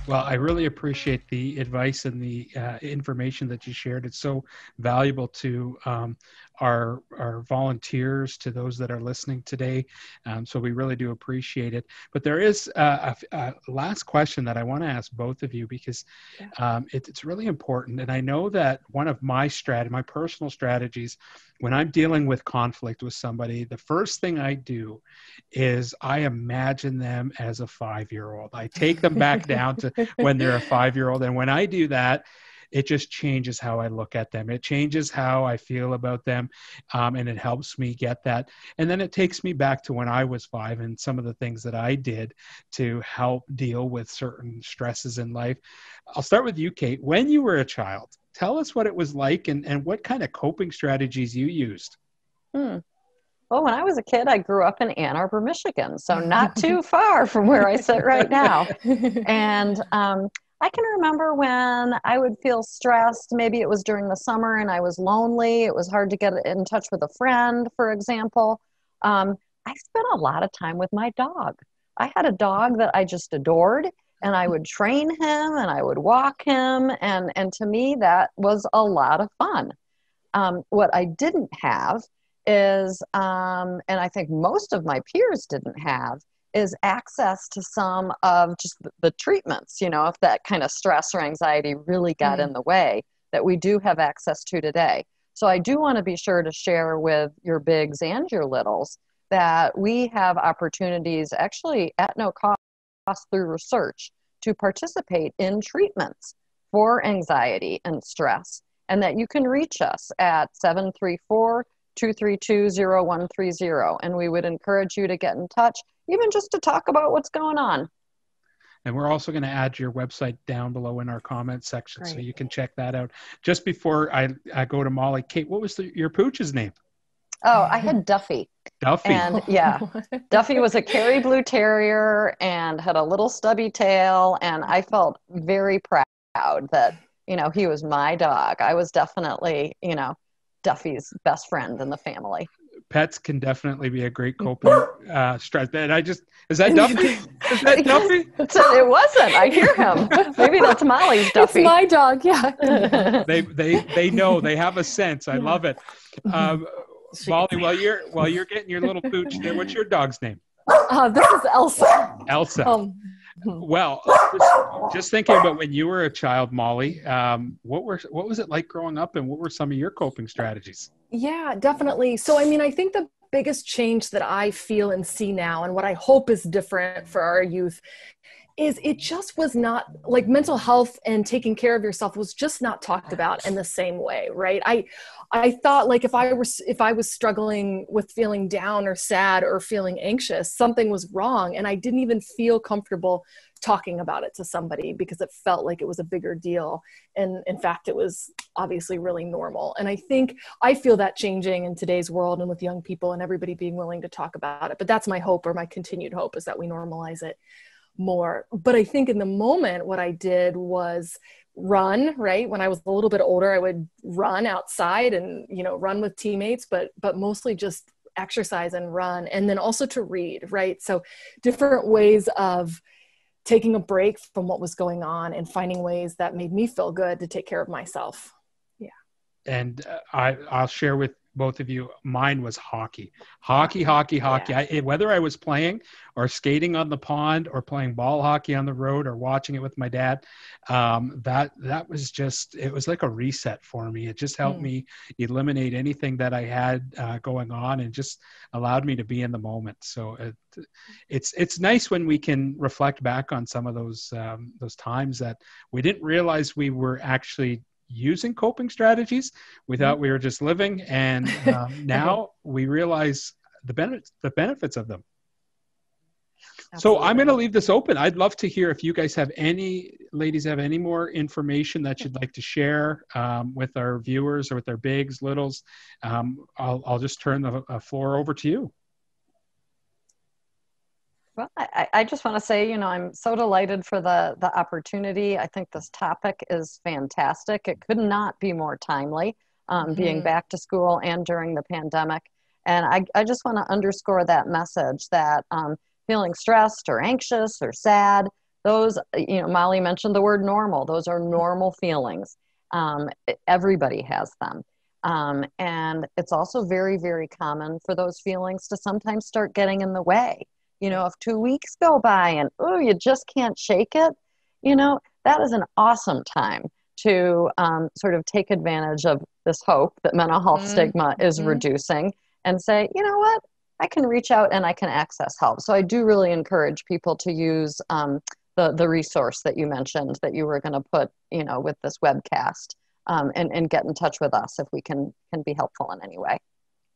Well, I really appreciate the advice and the information that you shared. It's so valuable to our volunteers, to those that are listening today. So we really do appreciate it. But there is a last question that I want to ask both of you, because it's really important. And I know that one of my personal strategies when I'm dealing with conflict with somebody, the first thing I do is I imagine them as a 5-year-old. I take them back down to when they're a 5-year-old. And when I do that, it just changes how I look at them. It changes how I feel about them. And it helps me get that. And then it takes me back to when I was 5 and some of the things that I did to help deal with certain stresses in life. I'll start with you, Kate. When you were a child, tell us what it was like and what kind of coping strategies you used. Well, when I was a kid, I grew up in Ann Arbor, Michigan, so not too far from where I sit right now. And I can remember when I would feel stressed, maybe it was during the summer and I was lonely. It was hard to get in touch with a friend, for example. I spent a lot of time with my dog. I had a dog that I just adored, and I would train him and I would walk him. And to me, that was a lot of fun. What I didn't have is, and I think most of my peers didn't have, is access to some of just the treatments, if that kind of stress or anxiety really got in the way, that we do have access to today. So I do want to be sure to share with your bigs and your littles that we have opportunities actually at no cost through research to participate in treatments for anxiety and stress, and that you can reach us at 734-232-0130. And we would encourage you to get in touch, even just to talk about what's going on. And we're also going to add your website down below in our comments section. Great. So you can check that out. Just before I go to Molly, Kate, what was your pooch's name? Oh, I had Duffy. Duffy. And Duffy was a Kerry Blue Terrier and had a little stubby tail. And I felt very proud that, he was my dog. I was definitely, Duffy's best friend in the family. Pets can definitely be a great coping stress. And is that Duffy? Is that Duffy? It wasn't. I hear him. Maybe that's Molly's Duffy. It's my dog. Yeah. They know. They have a sense. I love it. Molly, while you're getting your little pooch there, what's your dog's name? This is Elsa. Elsa. Well, just thinking about when you were a child, Molly, what was it like growing up, and what were some of your coping strategies? Yeah, definitely. So, I think the biggest change that I feel and see now, and what I hope is different for our youth, is it just was not, like, mental health and taking care of yourself was just not talked about in the same way, right? I thought, like, if I was struggling with feeling down or sad or feeling anxious, something was wrong. And I didn't even feel comfortable talking about it to somebody because it felt like it was a bigger deal. And in fact, it was obviously really normal. And I feel that changing in today's world and with young people and everybody being willing to talk about it. But that's my hope, or my continued hope, is that we normalize it more. But I think in the moment, what I did was run, right? When I was a little bit older, I would run outside and, run with teammates, but mostly just exercise and run. And then also to read, right? So different ways of taking a break from what was going on and finding ways that made me feel good to take care of myself. Yeah. And I'll share with both of you, mine was hockey. Yeah. Whether I was playing or skating on the pond or playing ball hockey on the road or watching it with my dad, that was it was like a reset for me. It just helped me eliminate anything that I had going on, and just allowed me to be in the moment. So it's nice when we can reflect back on some of those times that we didn't realize we were actually using coping strategies. We thought we were just living, and now we realize the benefits of them. Absolutely. So I'm going to leave this open. I'd love to hear if you guys ladies have any more information that you'd like to share with our viewers or with our bigs, littles. I'll just turn the floor over to you. Well, I just want to say, I'm so delighted for the opportunity. I think this topic is fantastic. It could not be more timely, being back to school and during the pandemic. And I just want to underscore that message that feeling stressed or anxious or sad, those, Molly mentioned the word normal. Those are normal feelings. Everybody has them. And it's also very, very common for those feelings to sometimes start getting in the way. If 2 weeks go by and, oh, you just can't shake it, that is an awesome time to sort of take advantage of this hope that mental health stigma is reducing and say, you know what, I can reach out and I can access help. So I do really encourage people to use the resource that you mentioned that you were going to put, with this webcast, and get in touch with us if we can be helpful in any way.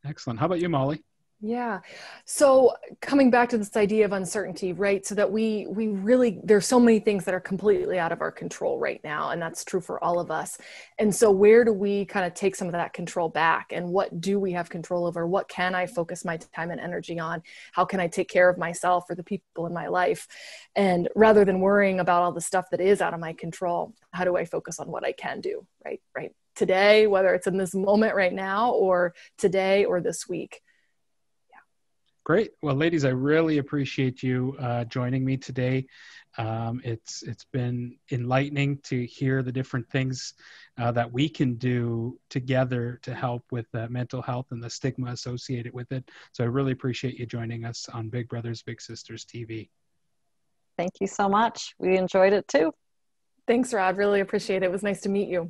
Excellent. How about you, Molly? Yeah. So coming back to this idea of uncertainty, right? So that we really, there's so many things that are completely out of our control right now. And that's true for all of us. And so where do we kind of take some of that control back, and what do we have control over? What can I focus my time and energy on? How can I take care of myself or the people in my life? And rather than worrying about all the stuff that is out of my control, how do I focus on what I can do? Right. Today, whether it's in this moment right now or today or this week. Great. Well, ladies, I really appreciate you joining me today. It's been enlightening to hear the different things that we can do together to help with mental health and the stigma associated with it. So I really appreciate you joining us on Big Brothers Big Sisters TV. Thank you so much. We enjoyed it too. Thanks, Rod. Really appreciate it. It was nice to meet you.